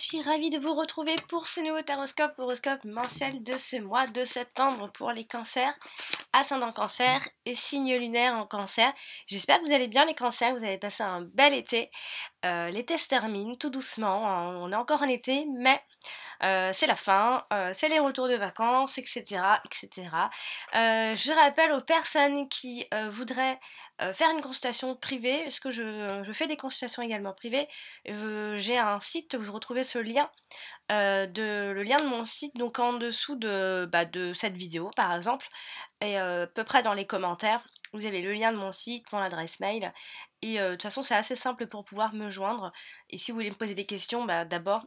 suis ravie de vous retrouver pour ce nouveau horoscope mensuel de ce mois de septembre pour les cancers, ascendant cancer et signe lunaire en cancer. J'espère que vous allez bien les cancers, vous avez passé un bel été. L'été se termine tout doucement, on est encore en été, mais c'est la fin, c'est les retours de vacances, etc. etc. Je rappelle aux personnes qui voudraient faire une consultation privée, parce que je fais des consultations également privées, j'ai un site, vous retrouvez ce lien, le lien de mon site, donc en dessous de cette vidéo par exemple, et à peu près dans les commentaires, vous avez le lien de mon site, mon adresse mail, et de toute façon c'est assez simple pour pouvoir me joindre, et si vous voulez me poser des questions, d'abord,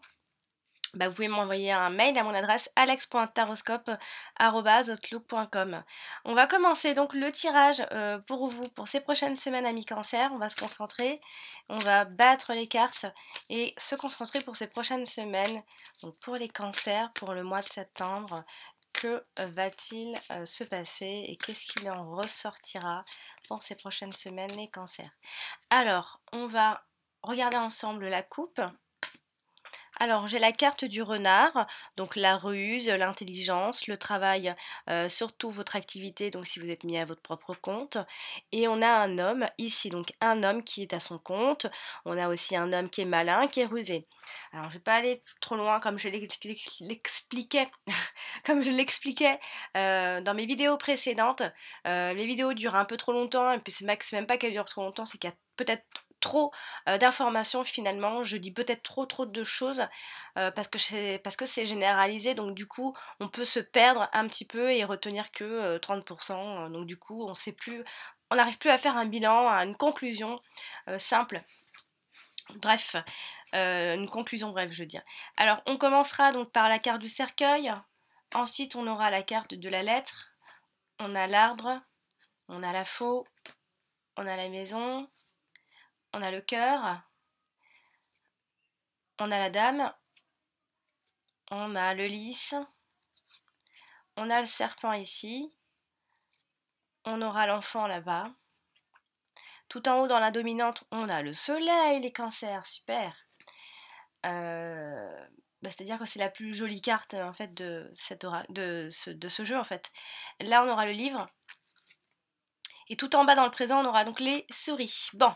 vous pouvez m'envoyer un mail à mon adresse alex.taroscope@outlook.com. On va commencer donc le tirage pour vous pour ces prochaines semaines amis cancer. On va se concentrer, on va battre les cartes et se concentrer pour ces prochaines semaines. Donc pour les cancers, pour le mois de septembre, que va-t-il se passer et qu'est-ce qu'il en ressortira pour ces prochaines semaines les cancers? Alors, on va regarder ensemble la coupe. Alors, j'ai la carte du renard, donc la ruse, l'intelligence, le travail, surtout votre activité, donc si vous êtes mis à votre propre compte. Et on a un homme ici, donc un homme qui est à son compte. On a aussi un homme qui est malin, qui est rusé. Alors, je ne vais pas aller trop loin comme je l'expliquais, comme je l'expliquais dans mes vidéos précédentes. Les vidéos durent un peu trop longtemps, et puis c'est même pas qu'elles durent trop longtemps, c'est qu'il y a peut-être trop d'informations finalement, je dis peut-être trop de choses parce que c'est généralisé, donc du coup on peut se perdre un petit peu et retenir que 30%, donc du coup on sait plus, on n'arrive plus à faire un bilan, à une conclusion simple. Bref, une conclusion bref je veux dire. Alors on commencera donc par la carte du cercueil, ensuite on aura la carte de la lettre, on a l'arbre, on a la faux, on a la maison, on a le cœur, on a la dame, on a le lys, on a le serpent ici, on aura l'enfant là-bas. Tout en haut dans la dominante, on a le soleil, les cancers, super. C'est-à-dire que c'est la plus jolie carte en fait de ce jeu en fait. Là on aura le livre. Et tout en bas dans le présent, on aura donc les souris. Bon.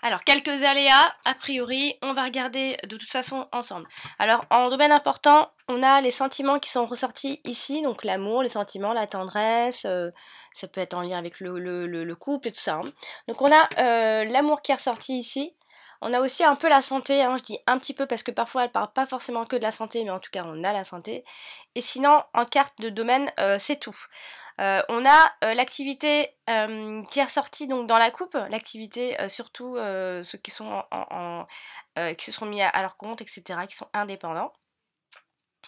Alors, quelques aléas, a priori, on va regarder de toute façon ensemble. Alors, en domaine important, on a les sentiments qui sont ressortis ici, donc l'amour, les sentiments, la tendresse, ça peut être en lien avec le couple et tout ça. Hein. Donc, on a l'amour qui est ressorti ici. On a aussi un peu la santé, hein, je dis un petit peu parce que parfois elle parle pas forcément que de la santé, mais en tout cas on a la santé. Et sinon, en carte de domaine, c'est tout. On a l'activité qui est ressortie donc dans la coupe, l'activité surtout ceux qui sont qui se sont mis à leur compte, etc., qui sont indépendants.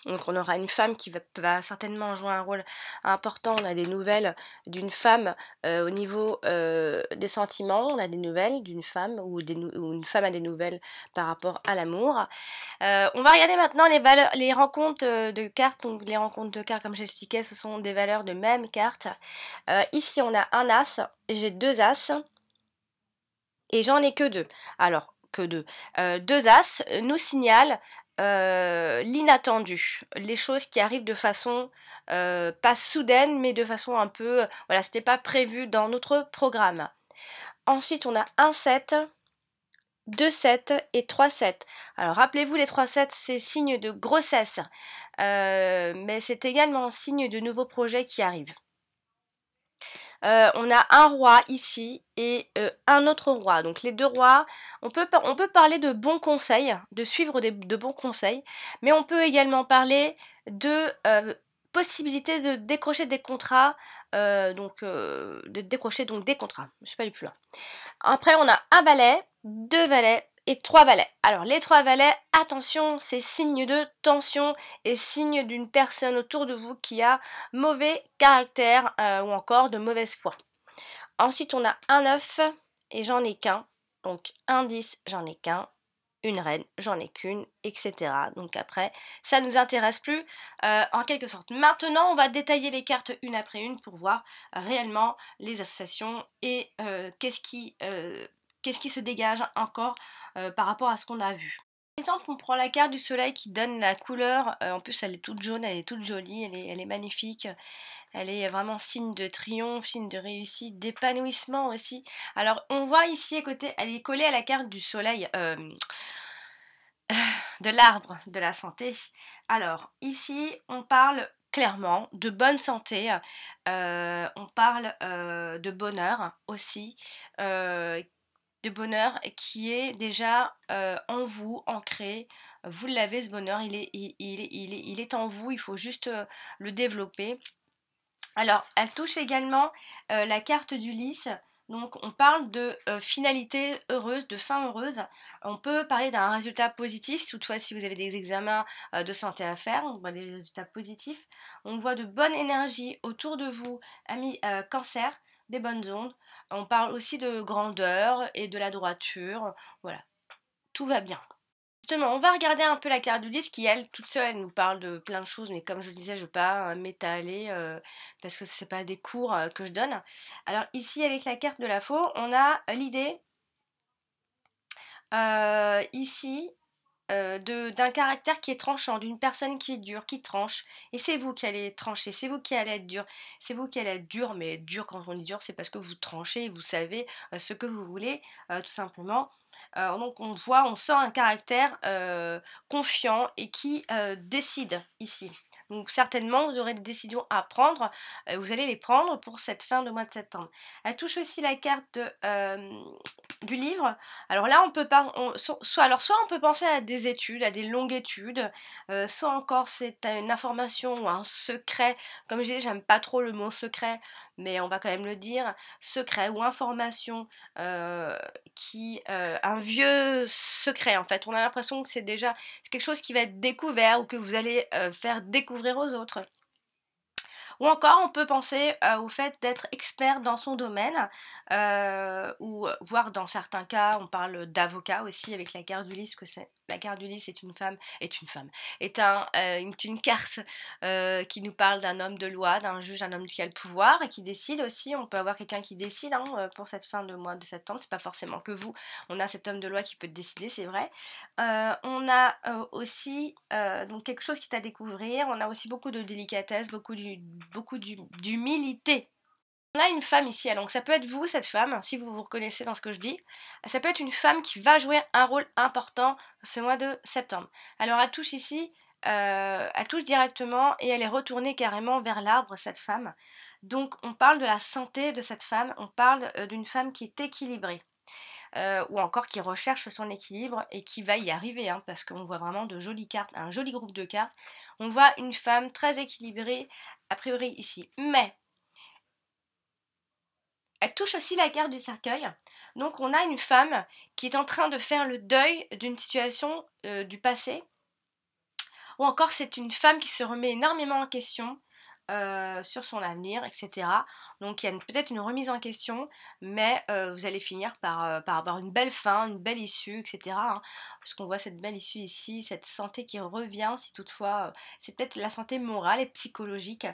Donc on aura une femme qui va certainement jouer un rôle important. On a des nouvelles d'une femme au niveau des sentiments. On a des nouvelles d'une femme ou une femme a des nouvelles par rapport à l'amour. On va regarder maintenant les rencontres de cartes. Donc les rencontres de cartes, comme j'expliquais, ce sont des valeurs de même carte. Ici on a un as, j'ai deux as et j'en ai que deux. Alors que deux. Deux as nous signalent l'inattendu, les choses qui arrivent de façon pas soudaine, mais de façon un peu, voilà, c'était pas prévu dans notre programme. Ensuite, on a un 7, 2 7 et 3 7. Alors, rappelez-vous, les 3 7, c'est signe de grossesse, mais c'est également un signe de nouveaux projets qui arrivent. On a un roi ici et un autre roi. Donc les deux rois, on peut parler de bons conseils, de suivre de bons conseils, mais on peut également parler de possibilité de décrocher des contrats, de décrocher donc des contrats. Je ne vais pas aller plus loin. Après, on a un valet, deux valets et trois valets. Alors, les trois valets, attention, c'est signe de tension et signe d'une personne autour de vous qui a mauvais caractère ou encore de mauvaise foi. Ensuite, on a un 9 et j'en ai qu'un. Donc, un 10, j'en ai qu'un. Une reine, j'en ai qu'une, etc. Donc après, ça ne nous intéresse plus en quelque sorte. Maintenant, on va détailler les cartes une après une pour voir réellement les associations et qu'est-ce qui se dégage encore par rapport à ce qu'on a vu. exemple, on prend la carte du soleil qui donne la couleur, en plus elle est toute jaune, elle est toute jolie, elle est magnifique, elle est vraiment signe de triomphe, signe de réussite, d'épanouissement aussi. Alors on voit ici à côté, elle est collée à la carte du soleil, de l'arbre de la santé. Alors ici on parle clairement de bonne santé, on parle de bonheur aussi, euh, de bonheur qui est déjà en vous, ancré. Vous l'avez ce bonheur, il est en vous, il faut juste le développer. Alors, elle touche également la carte du lys. Donc, on parle de finalité heureuse, de fin heureuse. On peut parler d'un résultat positif, toutefois si vous avez des examens de santé à faire, on voit des résultats positifs. On voit de bonnes énergies autour de vous, amis cancer, des bonnes ondes. On parle aussi de grandeur et de la droiture. Voilà, tout va bien. Justement, on va regarder un peu la carte du lys qui, elle, toute seule, elle nous parle de plein de choses, mais comme je disais, je ne veux pas m'étaler parce que ce n'est pas des cours que je donne. Alors ici, avec la carte de la faux, on a l'idée ici d'un caractère qui est tranchant, d'une personne qui est dure, qui tranche, et c'est vous qui allez trancher, c'est vous qui allez être dur, c'est vous qui allez être dur, mais dur quand on dit dur, c'est parce que vous tranchez, vous savez ce que vous voulez, tout simplement. Donc on voit, on sent un caractère confiant et qui décide ici. Donc certainement vous aurez des décisions à prendre, vous allez les prendre pour cette fin de mois de septembre. Elle touche aussi la carte du livre. Alors là on peut pas, soit on peut penser à des études, à des longues études, soit encore c'est une information ou un secret. Comme je disais, j'aime pas trop le mot secret, mais on va quand même le dire, secret ou information un vieux secret en fait. On a l'impression que c'est quelque chose qui va être découvert ou que vous allez faire découvrir aux autres. Ou encore, on peut penser au fait d'être expert dans son domaine, ou voire dans certains cas, on parle d'avocat aussi avec la carte du lys, que la carte du lys est une carte qui nous parle d'un homme de loi, d'un juge, un homme qui a le pouvoir et qui décide aussi. On peut avoir quelqu'un qui décide pour cette fin de mois de septembre, c'est pas forcément que vous. On a cet homme de loi qui peut décider, c'est vrai. On a aussi donc quelque chose qui est à découvrir. On a aussi beaucoup de délicatesse, beaucoup d'humilité. On a une femme ici, donc ça peut être vous, cette femme, si vous vous reconnaissez dans ce que je dis. Ça peut être une femme qui va jouer un rôle important ce mois de septembre. Alors elle touche ici, elle touche directement et elle est retournée carrément vers l'arbre, cette femme. Donc on parle de la santé de cette femme, on parle d'une femme qui est équilibrée. Ou encore qui recherche son équilibre et qui va y arriver, hein, parce qu'on voit vraiment de jolies cartes, un joli groupe de cartes. On voit une femme très équilibrée, a priori ici. Mais elle touche aussi la carte du cercueil. Donc on a une femme qui est en train de faire le deuil d'une situation du passé. Ou encore c'est une femme qui se remet énormément en question sur son avenir, etc. Donc il y a peut-être une remise en question, mais vous allez finir par avoir une belle fin, une belle issue, etc. hein. Parce qu'on voit cette belle issue ici, cette santé qui revient, si toutefois c'est peut-être la santé morale et psychologique.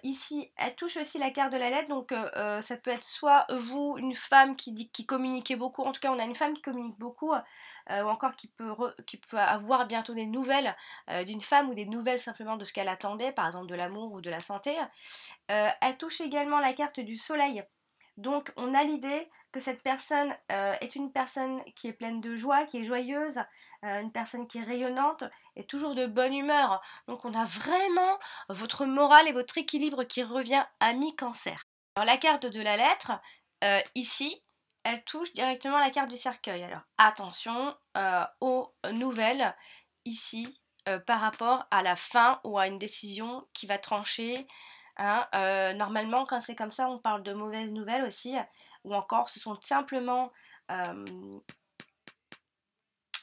Ici, elle touche aussi la carte de la lettre, donc ça peut être soit vous, une femme qui communiquait beaucoup, en tout cas on a une femme qui communique beaucoup, ou encore qui peut avoir bientôt des nouvelles d'une femme ou des nouvelles simplement de ce qu'elle attendait, par exemple de l'amour ou de la santé. Elle touche également la carte du soleil. Donc on a l'idée que cette personne est une personne qui est pleine de joie, qui est joyeuse, une personne qui est rayonnante et toujours de bonne humeur. Donc on a vraiment votre morale et votre équilibre qui revient à mi-cancer. Alors la carte de la lettre, ici, elle touche directement la carte du cercueil. Alors attention aux nouvelles ici par rapport à la fin ou à une décision qui va trancher. Hein. Normalement, quand c'est comme ça, on parle de mauvaises nouvelles aussi, ou encore ce sont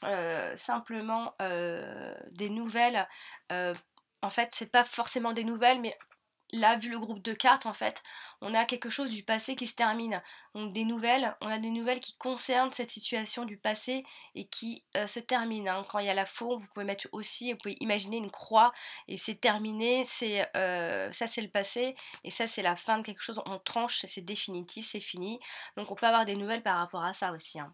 euh, simplement des nouvelles. En fait, c'est pas forcément des nouvelles, mais là, vu le groupe de cartes, en fait, on a quelque chose du passé qui se termine. Donc des nouvelles, on a des nouvelles qui concernent cette situation du passé et qui se terminent. Hein. Quand il y a la faux, vous pouvez mettre aussi, vous pouvez imaginer une croix et c'est terminé, ça c'est le passé et ça c'est la fin de quelque chose. On tranche, c'est définitif, c'est fini. Donc on peut avoir des nouvelles par rapport à ça aussi. Hein.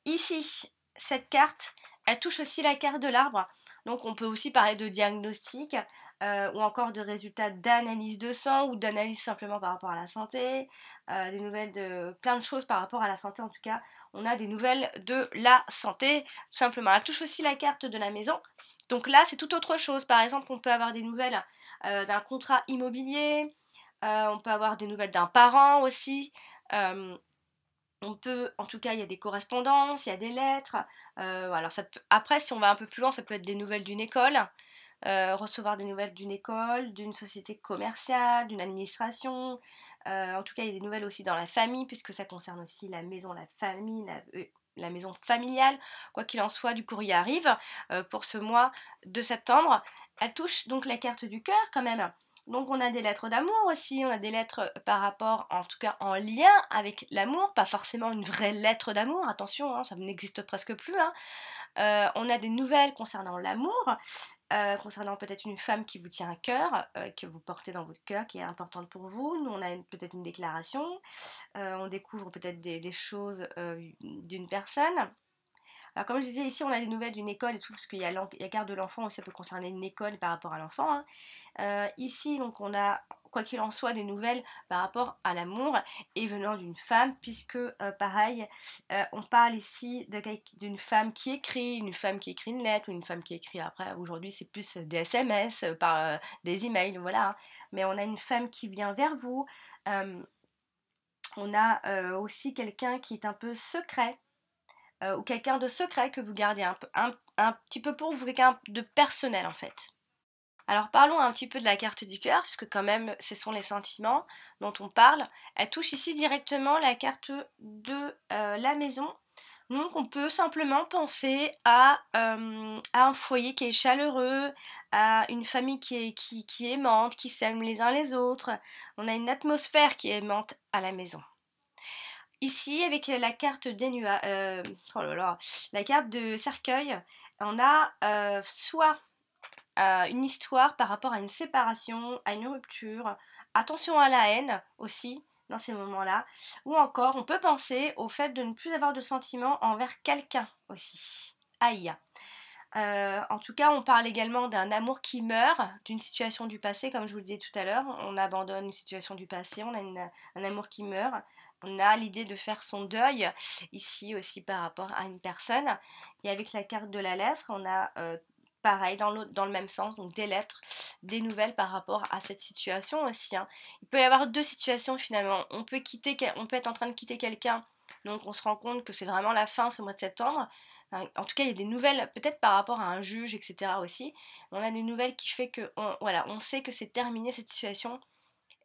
Ici, cette carte, elle touche aussi la carte de l'arbre. Donc on peut aussi parler de diagnostic ou encore de résultats d'analyse de sang ou d'analyse simplement par rapport à la santé, des nouvelles de plein de choses par rapport à la santé en tout cas. On a des nouvelles de la santé, tout simplement. Elle touche aussi la carte de la maison. Donc là, c'est tout autre chose. Par exemple, on peut avoir des nouvelles d'un contrat immobilier, on peut avoir des nouvelles d'un parent aussi. Euh, on peut, en tout cas, il y a des correspondances, il y a des lettres. Alors après, si on va un peu plus loin, ça peut être des nouvelles d'une école, recevoir des nouvelles d'une école, d'une société commerciale, d'une administration. En tout cas, il y a des nouvelles aussi dans la famille, puisque ça concerne aussi la maison, la famille, la maison familiale. Quoi qu'il en soit, du courrier arrive pour ce mois de septembre. Elle touche donc la carte du cœur quand même. Donc on a des lettres d'amour aussi, on a des lettres par rapport, en tout cas en lien avec l'amour, pas forcément une vraie lettre d'amour, attention, hein, ça n'existe presque plus. Hein. On a des nouvelles concernant l'amour, concernant peut-être une femme qui vous tient à cœur, que vous portez dans votre cœur, qui est importante pour vous. Nous, on a peut-être une déclaration, on découvre peut-être des choses d'une personne. Alors comme je disais, ici on a des nouvelles d'une école et tout, parce qu'il y a la carte de l'enfant aussi, ça peut concerner une école par rapport à l'enfant. Hein. Ici, donc, on a, quoi qu'il en soit, des nouvelles par rapport à l'amour et venant d'une femme, puisque, pareil, on parle ici d'une femme qui écrit, une femme qui écrit une lettre, ou une femme qui écrit, après, aujourd'hui, c'est plus des SMS, par des emails, voilà. Hein. Mais on a une femme qui vient vers vous. Euh, on a aussi quelqu'un qui est un peu secret, ou quelqu'un de secret que vous gardez un petit peu pour vous, quelqu'un de personnel, en fait. Alors parlons un petit peu de la carte du cœur, puisque quand même ce sont les sentiments dont on parle. Elle touche ici directement la carte de la maison. Donc on peut simplement penser à un foyer qui est chaleureux, à une famille qui est aimante, qui s'aime les uns les autres. On a une atmosphère qui est aimante à la maison. Ici, avec la carte des nuages, oh là là, la carte de cercueil, on a soit une histoire par rapport à une séparation, à une rupture. Attention à la haine aussi dans ces moments-là. Ou encore, on peut penser au fait de ne plus avoir de sentiments envers quelqu'un aussi. Aïe. En tout cas, on parle également d'un amour qui meurt, d'une situation du passé, comme je vous le disais tout à l'heure. On abandonne une situation du passé, on a un amour qui meurt. On a l'idée de faire son deuil, ici aussi par rapport à une personne. Et avec la carte de la lettre, on a pareil, dans le même sens, donc des lettres, des nouvelles par rapport à cette situation aussi. Hein. Il peut y avoir deux situations finalement. On peut être en train de quitter quelqu'un, donc on se rend compte que c'est vraiment la fin ce mois de septembre. En tout cas, il y a des nouvelles, peut-être par rapport à un juge, etc. aussi. On a des nouvelles qui fait que, voilà, on sait que c'est terminé cette situation.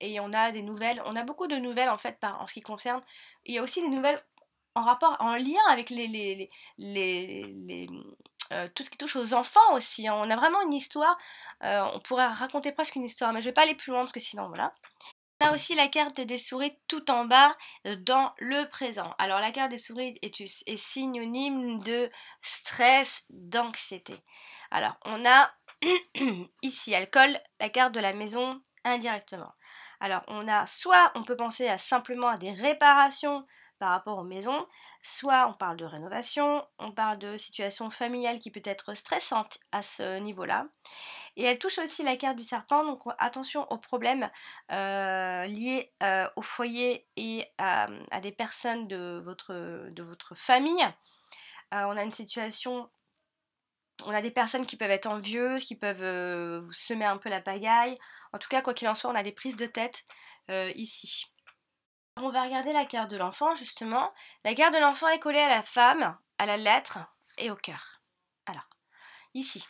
Et on a des nouvelles, on a beaucoup de nouvelles en fait en ce qui concerne. Il y a aussi des nouvelles en rapport, en lien avec tout ce qui touche aux enfants aussi. Hein. On a vraiment une histoire, on pourrait raconter presque une histoire, mais je vais pas aller plus loin parce que sinon, voilà. On a aussi la carte des souris tout en bas dans le présent. Alors la carte des souris est synonyme de stress, d'anxiété. Alors on a ici, elle colle la carte de la maison indirectement. Alors on a soit on peut penser à simplement à des réparations par rapport aux maisons, soit on parle de rénovation, on parle de situation familiale qui peut être stressante à ce niveau-là. Et elle touche aussi la carte du serpent, donc attention aux problèmes liés au foyer et à des personnes de votre famille. On a une situation, on a des personnes qui peuvent être envieuses, qui peuvent vous semer un peu la pagaille. En tout cas, quoi qu'il en soit, on a des prises de tête ici. On va regarder la carte de l'enfant, justement. La carte de l'enfant est collée à la femme, à la lettre et au cœur. Alors, ici.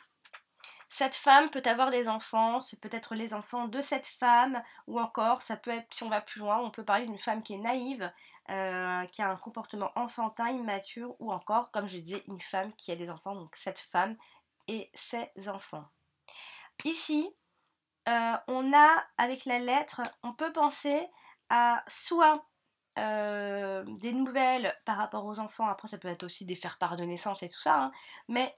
Cette femme peut avoir des enfants, c'est peut-être les enfants de cette femme, ou encore, ça peut être, si on va plus loin, on peut parler d'une femme qui est naïve, qui a un comportement enfantin, immature, ou encore, comme je disais, une femme qui a des enfants, donc cette femme et ses enfants. Ici, on a, avec la lettre, on peut penser à soit des nouvelles par rapport aux enfants, après ça peut être aussi des faire-part de naissance et tout ça, hein, mais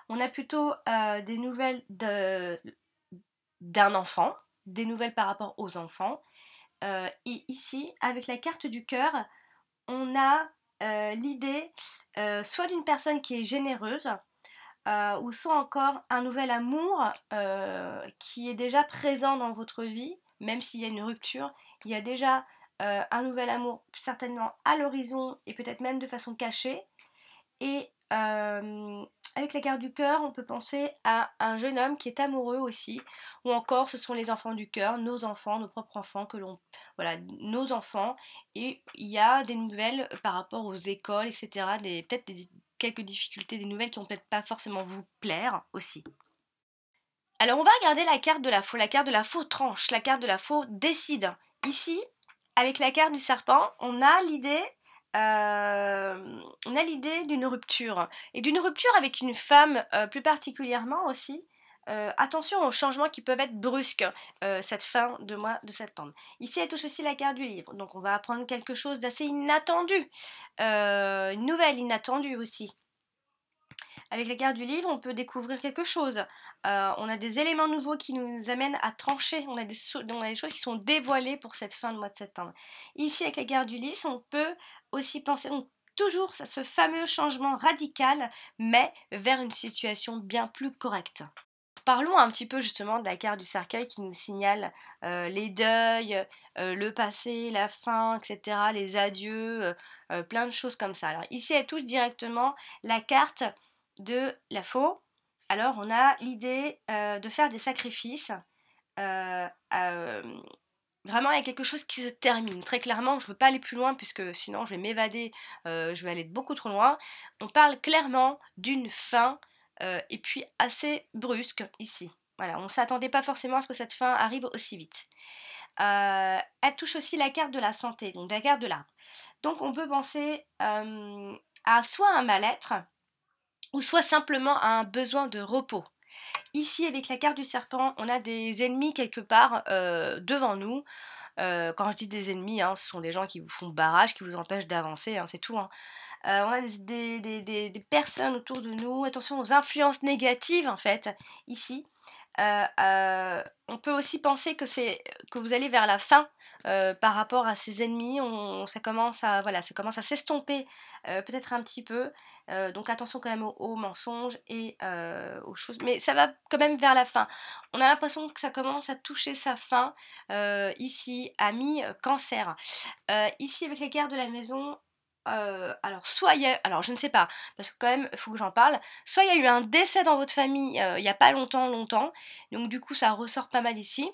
on a plutôt des nouvelles d'un enfant, des nouvelles par rapport aux enfants. Et ici, avec la carte du cœur, on a l'idée soit d'une personne qui est généreuse, ou soit encore un nouvel amour qui est déjà présent dans votre vie, même s'il y a une rupture, il y a déjà un nouvel amour certainement à l'horizon et peut-être même de façon cachée. Et avec la carte du cœur, on peut penser à un jeune homme qui est amoureux aussi, ou encore ce sont les enfants du cœur, nos enfants, nos propres enfants, voilà, nos enfants, et il y a des nouvelles par rapport aux écoles, etc., peut-être quelques difficultés, des nouvelles qui vont peut-être pas forcément vous plaire aussi. Alors on va regarder la carte de la faux. La carte de la faux tranche, la carte de la faux décide. Ici, avec la carte du serpent, on a l'idée d'une rupture. Et d'une rupture avec une femme plus particulièrement aussi. Attention aux changements qui peuvent être brusques cette fin de mois de septembre. Ici, elle touche aussi la carte du livre. Donc on va apprendre quelque chose d'assez inattendu. Une nouvelle inattendue aussi. Avec la carte du livre, on peut découvrir quelque chose. On a des éléments nouveaux qui nous amènent à trancher. On a des choses qui sont dévoilées pour cette fin de mois de septembre. Ici, avec la carte du lys, on peut aussi penser donc, toujours à ce fameux changement radical, mais vers une situation bien plus correcte. Parlons un petit peu justement de la carte du cercueil qui nous signale les deuils, le passé, la fin, etc., les adieux, plein de choses comme ça. Alors ici, elle touche directement la carte de la faux. Alors on a l'idée de faire des sacrifices. euh, euh, Vraiment, il y a quelque chose qui se termine. Très clairement, je ne veux pas aller plus loin puisque sinon je vais m'évader, je vais aller beaucoup trop loin. On parle clairement d'une fin et puis assez brusque ici. Voilà, on ne s'attendait pas forcément à ce que cette fin arrive aussi vite. Elle touche aussi la carte de la santé, donc la carte de l'arbre. Donc on peut penser à soit un mal-être, ou soit simplement à un besoin de repos. Ici, avec la carte du serpent, on a des ennemis quelque part devant nous. Quand je dis des ennemis, hein, ce sont des gens qui vous font barrage, qui vous empêchent d'avancer, hein, c'est tout. Hein. On a des personnes autour de nous. Attention aux influences négatives, en fait, ici. On peut aussi penser que vous allez vers la fin par rapport à ces ennemis. Ça commence à s'estomper peut-être un petit peu. Donc attention quand même aux mensonges et aux choses. Mais ça va quand même vers la fin. On a l'impression que ça commence à toucher sa fin ici à mi-cancer. Ici avec les cartes de la maison. Alors je ne sais pas, parce que quand même, il faut que j'en parle. Soit il y a eu un décès dans votre famille il n'y a pas longtemps, donc du coup ça ressort pas mal ici.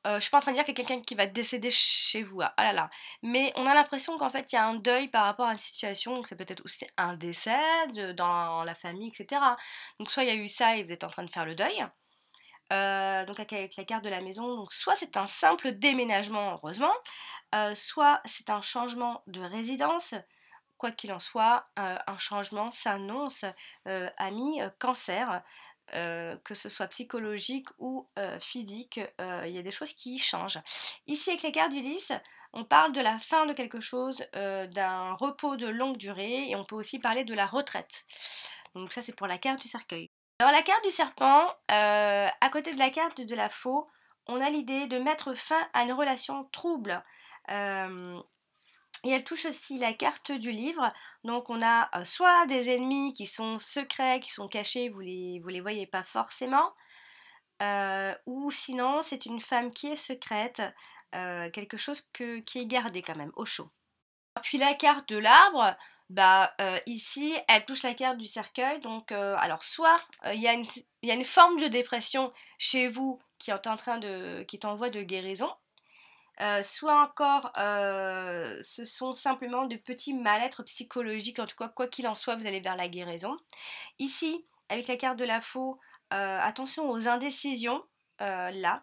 Je suis pas en train de dire qu'il y a quelqu'un qui va décéder chez vous, ah là là. Mais on a l'impression qu'en fait il y a un deuil par rapport à une situation, donc c'est peut-être aussi un décès dans la famille, etc. Donc soit il y a eu ça et vous êtes en train de faire le deuil. Donc avec la carte de la maison, donc soit c'est un simple déménagement, heureusement, soit c'est un changement de résidence. Quoi qu'il en soit, un changement s'annonce à mi-cancer, que ce soit psychologique ou physique, il y a des choses qui changent. Ici, avec la carte du lys, on parle de la fin de quelque chose, d'un repos de longue durée, et on peut aussi parler de la retraite. Donc ça, c'est pour la carte du cercueil. Alors la carte du serpent, à côté de la carte de la faux, on a l'idée de mettre fin à une relation trouble. Et elle touche aussi la carte du livre. Donc on a soit des ennemis qui sont secrets, qui sont cachés, vous les voyez pas forcément. Ou sinon c'est une femme qui est secrète, quelque chose qui est gardé quand même, au chaud. Puis la carte de l'arbre, ici elle touche la carte du cercueil. Donc alors soit il y a une forme de dépression chez vous qui est en voie de guérison. Soit encore, ce sont simplement de petits mal-être psychologiques. En tout cas, quoi qu'il en soit, vous allez vers la guérison. Ici, avec la carte de la faux, attention aux indécisions, là.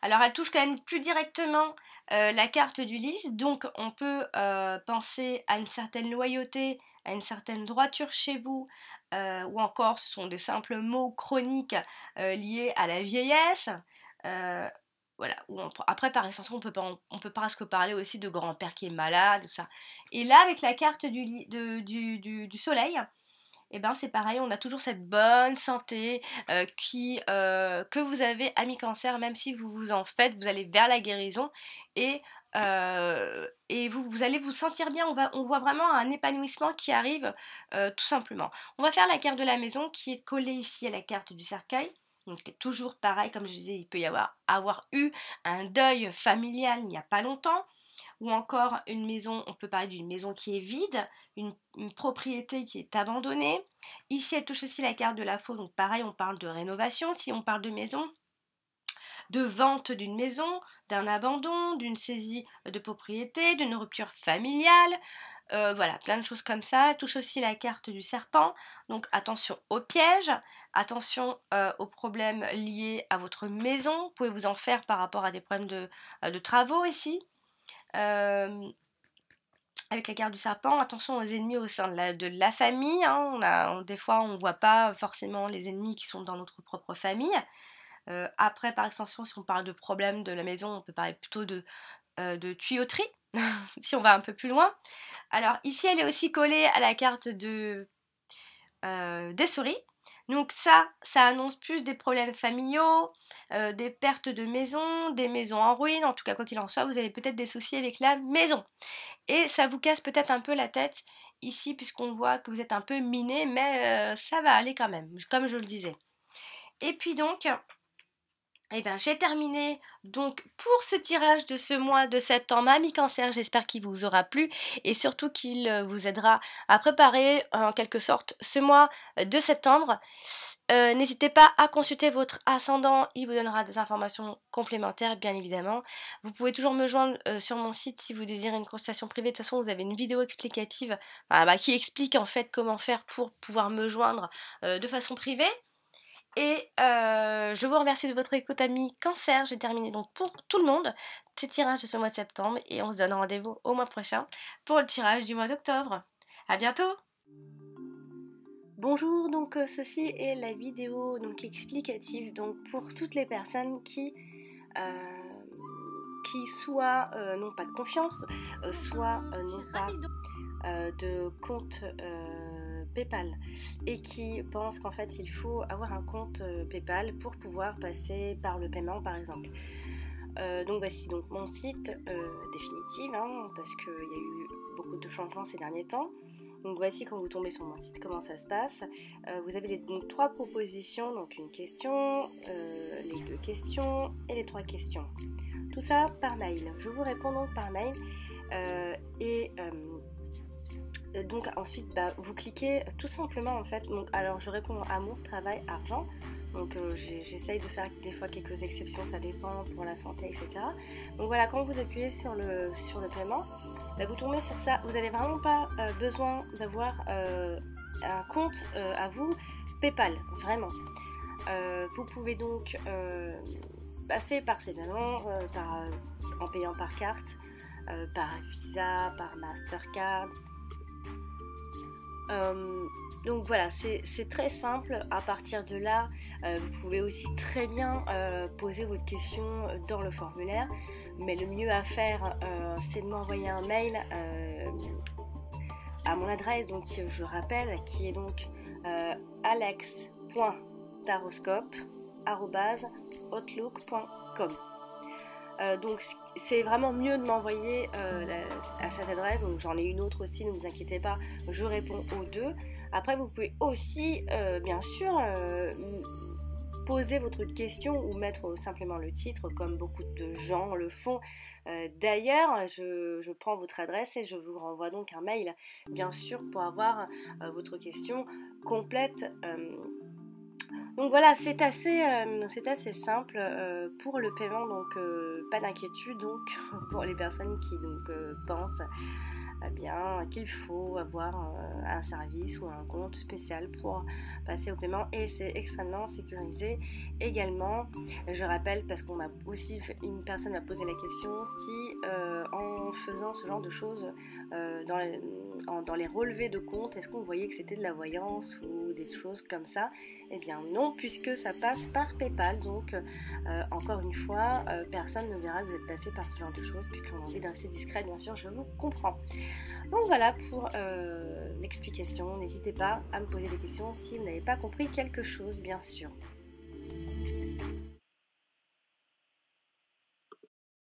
Alors, elle touche quand même plus directement la carte du lys, donc on peut penser à une certaine loyauté, à une certaine droiture chez vous, ou encore ce sont des simples maux chroniques liés à la vieillesse. Voilà. Après, par extension, on peut presque parler aussi de grand-père qui est malade, tout ça. Et là, avec la carte du soleil, et ben c'est pareil, on a toujours cette bonne santé que vous avez à mi-cancer, même si vous vous en faites, vous allez vers la guérison et et vous allez vous sentir bien, on voit vraiment un épanouissement qui arrive tout simplement. On va faire la carte de la maison qui est collée ici à la carte du cercueil. Donc toujours pareil, comme je disais, il peut y avoir eu un deuil familial il n'y a pas longtemps, ou encore une maison, on peut parler d'une maison qui est vide, une propriété qui est abandonnée. Ici elle touche aussi la carte de la faux, donc pareil on parle de rénovation, si on parle de maison, de vente d'une maison, d'un abandon, d'une saisie de propriété, d'une rupture familiale, voilà, plein de choses comme ça. Elle touche aussi la carte du serpent, donc attention aux pièges, attention aux problèmes liés à votre maison, vous pouvez vous en faire par rapport à des problèmes de travaux ici. Avec la carte du serpent, attention aux ennemis au sein de la famille, hein. Des fois on ne voit pas forcément les ennemis qui sont dans notre propre famille. Après, par extension, si on parle de problèmes de la maison, on peut parler plutôt de tuyauterie, si on va un peu plus loin. Alors ici, elle est aussi collée à la carte des souris. Donc ça annonce plus des problèmes familiaux, des pertes de maisons, des maisons en ruine. En tout cas, quoi qu'il en soit, vous avez peut-être des soucis avec la maison. Et ça vous casse peut-être un peu la tête ici, puisqu'on voit que vous êtes un peu miné, mais ça va aller quand même, comme je le disais. Et puis donc... Eh bien, j'ai terminé donc pour ce tirage de ce mois de septembre, amis cancer. J'espère qu'il vous aura plu et surtout qu'il vous aidera à préparer en quelque sorte ce mois de septembre. N'hésitez pas à consulter votre ascendant, il vous donnera des informations complémentaires bien évidemment. Vous pouvez toujours me joindre sur mon site si vous désirez une consultation privée. De toute façon, vous avez une vidéo explicative qui explique en fait comment faire pour pouvoir me joindre de façon privée. Et je vous remercie de votre écoute, amis cancer. J'ai terminé donc pour tout le monde ces tirages de ce mois de septembre et on se donne rendez-vous au mois prochain pour le tirage du mois d'octobre. À bientôt. Bonjour, donc ceci est la vidéo donc explicative donc pour toutes les personnes qui soit n'ont pas de confiance, soit n'ont pas de compte PayPal et qui pensent qu'en fait il faut avoir un compte PayPal pour pouvoir passer par le paiement par exemple. Donc voici donc mon site définitif, parce qu'il y a eu beaucoup de changements ces derniers temps. Donc voici quand vous tombez sur mon site comment ça se passe. Vous avez donc 3 propositions, donc une question, les 2 questions et les 3 questions. Tout ça par mail. Je vous réponds donc par mail donc ensuite vous cliquez tout simplement en fait. Donc, alors je réponds amour, travail, argent. Donc j'essaye de faire des fois quelques exceptions, ça dépend pour la santé, etc. Donc voilà, quand vous appuyez sur le paiement, vous tombez sur ça. Vous n'avez vraiment pas besoin d'avoir un compte à vous PayPal, vraiment. Vous pouvez donc passer par ces paiements en payant par carte, par Visa, par Mastercard. Donc voilà, c'est très simple. À partir de là, vous pouvez aussi très bien poser votre question dans le formulaire, mais le mieux à faire c'est de m'envoyer un mail à mon adresse, donc je rappelle, qui est donc alex.taroscope@outlook.com. Donc c'est vraiment mieux de m'envoyer à cette adresse. Donc j'en ai une autre aussi, ne vous inquiétez pas, je réponds aux 2. Après vous pouvez aussi bien sûr poser votre question ou mettre simplement le titre comme beaucoup de gens le font. D'ailleurs je prends votre adresse et je vous renvoie donc un mail bien sûr pour avoir votre question complète. Donc voilà, c'est assez simple pour le paiement, donc pas d'inquiétude donc pour les personnes qui donc pensent bien qu'il faut avoir un service ou un compte spécial pour passer au paiement, et c'est extrêmement sécurisé également. Je rappelle, parce qu'on m'a aussi une personne m'a posé la question si en faisant ce genre de choses dans les relevés de compte, est-ce qu'on voyait que c'était de la voyance ou des choses comme ça. Eh bien non, puisque ça passe par PayPal, donc encore une fois personne ne verra que vous êtes passé par ce genre de choses, puisqu'on a envie de rester discret, bien sûr, je vous comprends. Donc voilà pour l'explication. N'hésitez pas à me poser des questions si vous n'avez pas compris quelque chose, bien sûr.